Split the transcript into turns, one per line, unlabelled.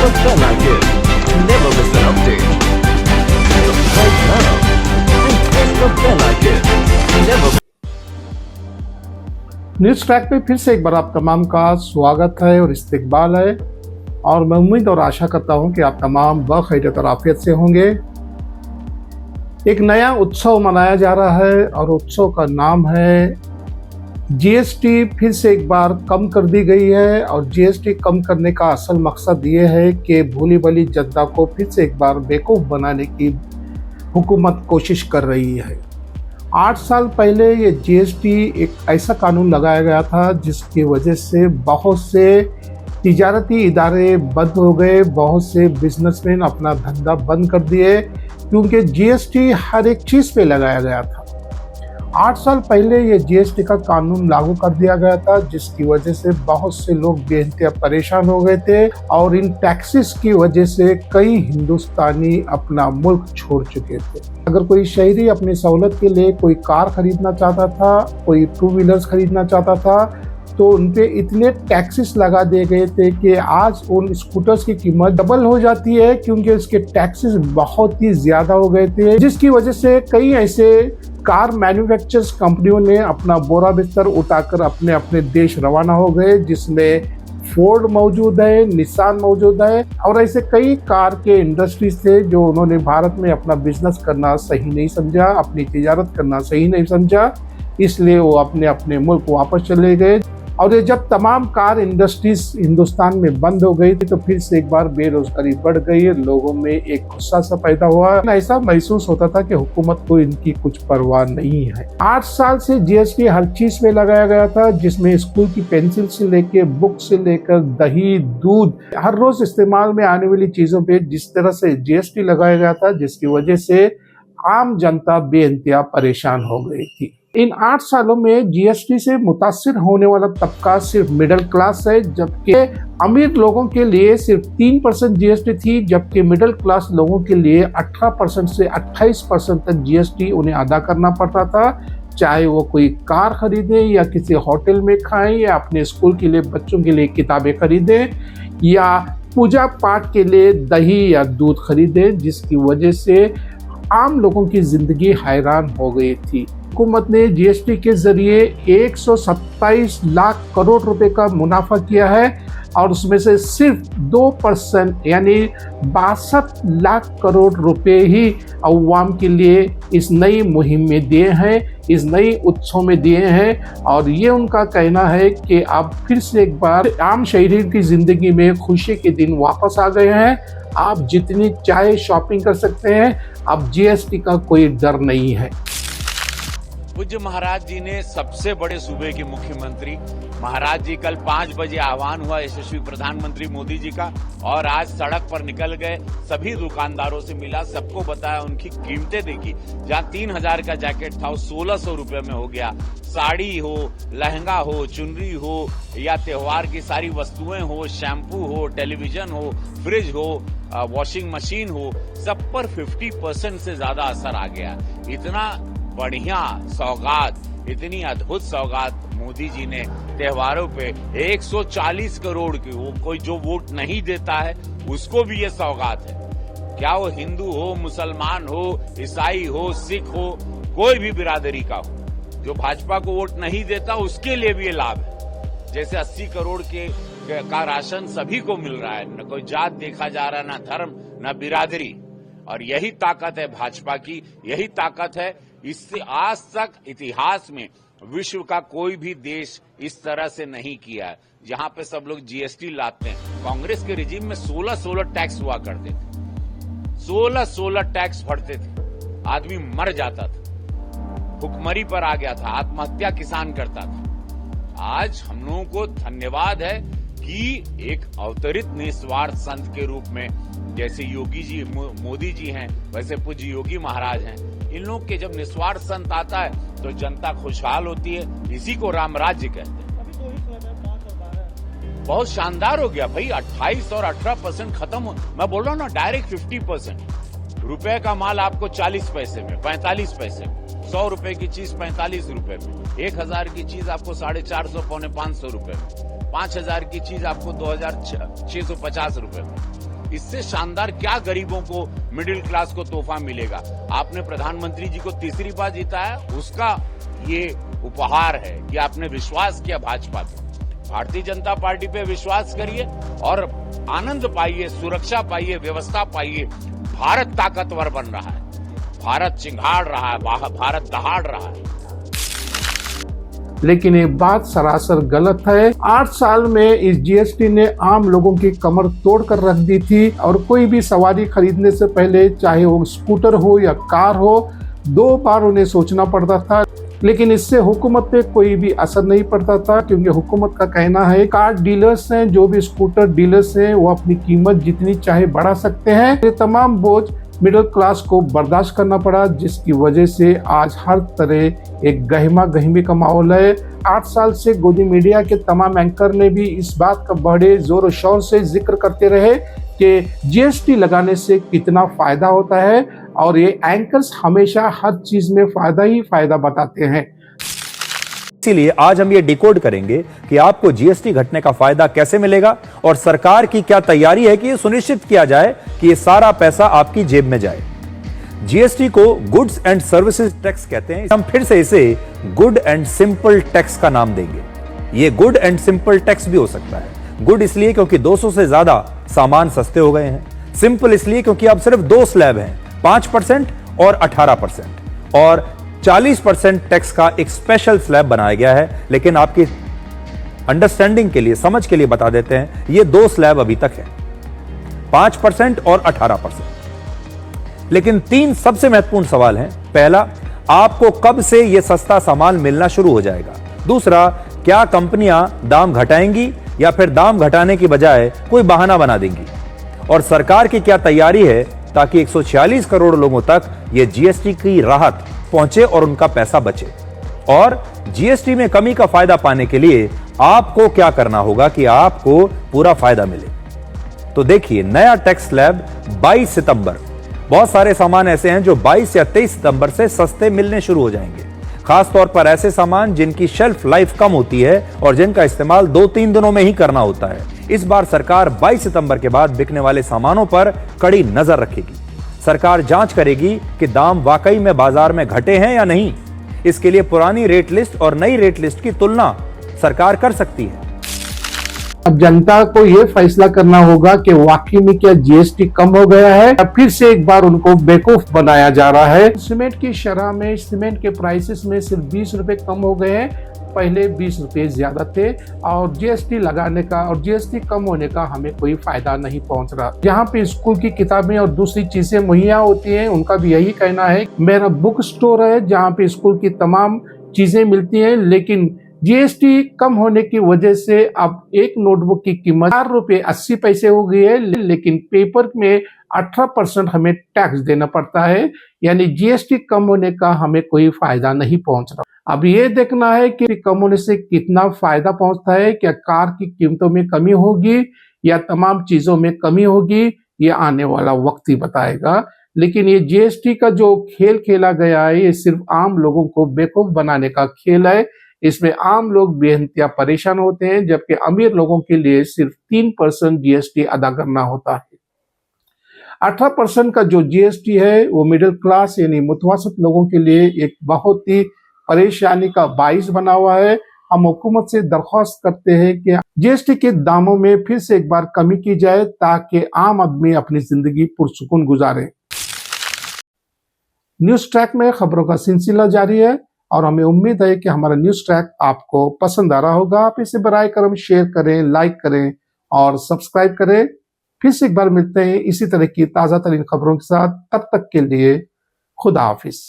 the bell icon. Never miss an update. Subscribe now and press the bell icon. Never.
News track पे फिर से एक बार आप तमाम का स्वागत है और इस्तकबाल है और मैं उम्मीद और आशा करता हूं कि आप तमाम बखैरियत और आफियत से होंगे। एक नया उत्सव मनाया जा रहा है और उत्सव का नाम है जीएसटी फिर से एक बार कम कर दी गई है और जीएसटी कम करने का असल मकसद ये है कि भोली भाली जनता को फिर से एक बार बेवकूफ़ बनाने की हुकूमत कोशिश कर रही है। 8 साल पहले ये जीएसटी एक ऐसा कानून लगाया गया था जिसकी वजह से बहुत से तिजारती इदारे बंद हो गए, बहुत से बिजनेसमैन अपना धंधा बंद कर दिए क्योंकि जीएसटी हर एक चीज़ पे लगाया गया था। 8 साल पहले ये जीएसटी का कानून लागू कर दिया गया था जिसकी वजह से बहुत से लोग बेइंतहा परेशान हो गए थे और इन टैक्सेस की वजह से कई हिंदुस्तानी अपना मुल्क छोड़ चुके थे। अगर कोई शहरी अपनी सहूलत के लिए कोई कार खरीदना चाहता था, कोई 2 व्हीलर्स खरीदना चाहता था तो उन पे इतने टैक्सेस लगा दिए गए थे कि आज उन स्कूटर्स की कीमत डबल हो जाती है क्योंकि उसके टैक्सेस बहुत ही ज़्यादा हो गए थे, जिसकी वजह से कई ऐसे कार मैन्युफैक्चरर्स कंपनियों ने अपना बोरा बिस्तर उठाकर अपने अपने देश रवाना हो गए, जिसमें फोर्ड मौजूद है, निसान मौजूद है और ऐसे कई कार के इंडस्ट्रीज थे जो उन्होंने भारत में अपना बिजनेस करना सही नहीं समझा, अपनी तिजारत करना सही नहीं समझा, इसलिए वो अपने अपने मुल्क वापस चले गए। और ये जब तमाम कार इंडस्ट्रीज हिंदुस्तान में बंद हो गई थी तो फिर से एक बार बेरोजगारी बढ़ गई, लोगों में एक गुस्सा सा पैदा हुआ। ऐसा महसूस होता था कि हुकूमत को इनकी कुछ परवाह नहीं है। 8 साल से जीएसटी हर चीज में लगाया गया था, जिसमें स्कूल की पेंसिल से लेकर बुक से लेकर दही, दूध, हर रोज इस्तेमाल में आने वाली चीजों पे जिस तरह से जीएसटी लगाया गया था, जिसकी वजह से आम जनता बेइंतहा परेशान हो गई थी। इन 8 सालों में जीएसटी से मुतासिर होने वाला तबका सिर्फ मिडिल क्लास है, जबकि अमीर लोगों के लिए सिर्फ 3% जीएसटी थी, जबकि मिडिल क्लास लोगों के लिए 18% से 28% तक जीएसटी उन्हें अदा करना पड़ता था, चाहे वो कोई कार खरीदें या किसी होटल में खाएं या अपने स्कूल के लिए बच्चों के लिए किताबें खरीदें या पूजा पाठ के लिए दही या दूध खरीदें, जिसकी वजह से आम लोगों की जिंदगी हैरान हो गई थी। हुकूमत ने जीएसटी के जरिए 127 लाख करोड़ रुपए का मुनाफा किया है और उसमें से सिर्फ 2% यानी 62 लाख करोड़ रुपए ही अवाम के लिए इस नई मुहिम में दिए हैं, इस नई उत्सव में दिए हैं। और ये उनका कहना है कि अब फिर से एक बार आम शहरी की जिंदगी में खुशी के दिन वापस आ गए हैं। आप जितनी चाहे शॉपिंग कर सकते हैं, अब जीएसटी का कोई डर नहीं है।
पूज्य महाराज जी ने सबसे बड़े सूबे के मुख्यमंत्री महाराज जी कल 5 बजे आह्वान हुआ यशस्वी प्रधानमंत्री मोदी जी का और आज सड़क पर निकल गए, सभी दुकानदारों से मिला, सबको बताया, उनकी कीमतें देखी। जहां 3000 का जैकेट था वो 1600 रुपए में हो गया। साड़ी हो, लहंगा हो, चुनरी हो या त्योहार की सारी वस्तुएं हो, शैम्पू हो, टेलीविजन हो, फ्रिज हो, वॉशिंग मशीन हो, सब पर 50% से ज्यादा असर आ गया। इतना बढ़िया सौगात, इतनी अद्भुत सौगात मोदी जी ने त्योहारों पे 140 करोड़ की, वो कोई जो वोट नहीं देता है उसको भी ये सौगात है। क्या वो हिंदू हो, मुसलमान हो, ईसाई हो, सिख हो, कोई भी बिरादरी का हो, जो भाजपा को वोट नहीं देता उसके लिए भी ये लाभ है। जैसे 80 करोड़ का राशन सभी को मिल रहा है, न कोई जात देखा जा रहा, न धर्म, न बिरादरी। और यही ताकत है भाजपा की, यही ताकत है। इससे आज तक इतिहास में विश्व का कोई भी देश इस तरह से नहीं किया है, जहां पे सब लोग जीएसटी लाते हैं। कांग्रेस के रिजीम में 16 टैक्स हुआ करते थे, 16 टैक्स भरते थे, आदमी मर जाता था, भुखमरी पर आ गया था, आत्महत्या किसान करता था। आज हम लोगों को धन्यवाद है कि एक अवतरित निस्वार्थ संत के रूप में जैसे योगी जी, मोदी जी हैं, वैसे पूज्य योगी महाराज हैं, इन लोग के जब निस्वार्थ संत आता है तो जनता खुशहाल होती है। इसी को राम राज्य कहते हैं। बहुत शानदार हो गया भाई, 28 और 18% खत्म हो। मैं बोल रहा हूँ ना, डायरेक्ट 50%। रुपए का माल आपको 40 पैसे में, 45 पैसे में, 100 रुपए की चीज 45 रुपए में, 1000 की चीज आपको 450 पौने 500 रुपए में, 5000 की चीज आपको 2650 रुपए में। इससे शानदार क्या गरीबों को, मिडिल क्लास को तोहफा मिलेगा। आपने प्रधानमंत्री जी को तीसरी बार जिताया, उसका ये उपहार है कि आपने विश्वास किया भाजपा पे। भारतीय जनता पार्टी पे विश्वास करिए और आनंद पाइए, सुरक्षा पाइए, व्यवस्था पाइए। भारत ताकतवर बन रहा है, भारत चिंगाड़ रहा है, भारत दहाड़ रहा है।
लेकिन ये बात सरासर गलत है। 8 साल में इस जीएसटी ने आम लोगों की कमर तोड़ कर रख दी थी और कोई भी सवारी खरीदने से पहले, चाहे वो स्कूटर हो या कार हो, 2 बार उन्हें सोचना पड़ता था। लेकिन इससे हुकूमत पे कोई भी असर नहीं पड़ता था, क्योंकि हुकूमत का कहना है कार डीलर्स हैं, जो भी स्कूटर डीलर्स हैं, वो अपनी कीमत जितनी चाहे बढ़ा सकते हैं। ये तमाम बोझ मिडिल क्लास को बर्दाश्त करना पड़ा, जिसकी वजह से आज हर तरह एक गहमा गहमी का माहौल है। 8 साल से गोदी मीडिया के तमाम एंकर ने भी इस बात का बड़े जोर शोर से जिक्र करते रहे कि जीएसटी लगाने से कितना फायदा होता है, और ये एंकर्स हमेशा हर चीज में फायदा ही फायदा बताते हैं।
इसीलिए आज हम ये डिकोड करेंगे कि आपको जीएसटी घटने का फायदा कैसे मिलेगा और सरकार की क्या तैयारी है कि ये सुनिश्चित किया जाए कि ये सारा पैसा आपकी जेब में जाए। जीएसटी को गुड्स एंड सर्विसेज टैक्स कहते हैं। हम फिर से इसे गुड एंड सिंपल टैक्स का नाम देंगे। ये गुड एंड सिंपल टैक्स भी हो सकता है। गुड इसलिए क्योंकि 200 से ज्यादा सामान सस्ते हो गए हैं। सिंपल इसलिए क्योंकि अब सिर्फ 2 स्लैब हैं, 5% और 18%, और 40% टैक्स का एक स्पेशल स्लैब बनाया गया है। लेकिन आपकी अंडरस्टैंडिंग के लिए, समझ के लिए बता देते हैं, ये 2 स्लैब अभी तक है, 5% और 18%। लेकिन 3 सबसे महत्वपूर्ण सवाल हैं। पहला, आपको कब से यह सस्ता सामान मिलना शुरू हो जाएगा? दूसरा, क्या कंपनियां दाम घटाएंगी या फिर दाम घटाने की बजाय कोई बहाना बना देंगी? और सरकार की क्या तैयारी है ताकि 146 करोड़ लोगों तक यह जीएसटी की राहत पहुंचे और उनका पैसा बचे? और जीएसटी में कमी का फायदा पाने के लिए आपको क्या करना होगा कि आपको पूरा फायदा मिले? तो देखिए, नया टैक्स स्लैब 22 सितंबर, बहुत सारे सामान ऐसे हैं जो 22 या 23 सितंबर से सस्ते मिलने शुरू हो जाएंगे। खासतौर पर ऐसे सामान जिनकी शेल्फ लाइफ कम होती है और जिनका इस्तेमाल 2-3 दिनों में ही करना होता है। इस बार सरकार 22 सितंबर के बाद बिकने वाले सामानों पर कड़ी नजर रखेगी। सरकार जांच करेगी कि दाम वाकई में बाजार में घटे हैं या नहीं। इसके लिए पुरानी रेट लिस्ट और नई रेट लिस्ट की तुलना सरकार कर सकती है।
अब जनता को यह फैसला करना होगा कि वाकई में क्या जीएसटी कम हो गया है या फिर से एक बार उनको बेवकूफ बनाया जा रहा है। सीमेंट की शरह में, सीमेंट के प्राइसेस में सिर्फ 20 रुपए कम हो गए हैं, पहले 20 रुपए ज्यादा थे। और जीएसटी लगाने का और जीएसटी कम होने का हमें कोई फायदा नहीं पहुंच रहा। जहाँ पे स्कूल की किताबें और दूसरी चीजें मुहैया होती हैं, उनका भी यही कहना है। मेरा बुक स्टोर है जहाँ पे स्कूल की तमाम चीजें मिलती हैं, लेकिन जीएसटी कम होने की वजह से अब एक नोटबुक की कीमत 4 रुपए 80 पैसे हो गई है, लेकिन पेपर में 18% हमें टैक्स देना पड़ता है। यानी जीएसटी कम होने का हमें कोई फायदा नहीं पहुंच रहा। अब ये देखना है कि कम होने से कितना फायदा पहुंचता है। क्या कार की कीमतों में कमी होगी या तमाम चीजों में कमी होगी, ये आने वाला वक्त ही बताएगा। लेकिन ये जीएसटी का जो खेल खेला गया है, ये सिर्फ आम लोगों को बेवकूफ बनाने का खेल है। इसमें आम लोग बेहंतिया परेशान होते हैं, जबकि अमीर लोगों के लिए सिर्फ 3% जीएसटी अदा करना होता है। 18% का जो जीएसटी है वो मिडिल क्लास यानी मुतवसत लोगों के लिए एक बहुत ही परेशानी का बाइस बना हुआ है। हम हुकूमत से दरख्वास्त करते हैं कि जीएसटी के दामों में फिर से एक बार कमी की जाए ताकि आम आदमी अपनी जिंदगी पुरसुकून गुजारे। न्यूज ट्रैक में खबरों का सिलसिला जारी है और हमें उम्मीद है कि हमारा न्यूज ट्रैक आपको पसंद आ रहा होगा। आप इसे बराए करम शेयर करें, लाइक करें और सब्सक्राइब करें। फिर से एक बार मिलते हैं इसी तरह की ताजा तरीन खबरों के साथ। तब तक के लिए खुदा हाफिज।